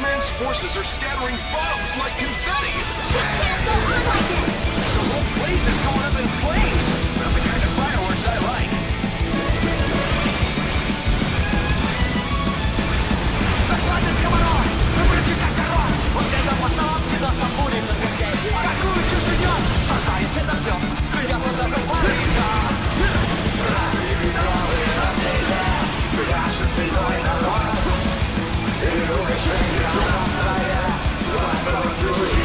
Immense forces are scattering bombs like confetti. We can't go on like this! The whole place is going up in flames. Not the kind of fireworks I like. The sun is coming on! Мы будем как король! Вот это постановки нас обурит на песке! Какую чушь нес! Спасаясь это все! Смеялся даже Флорида! Разве веселый наследие пляшет миллион народ? И угощение настроя свадьбу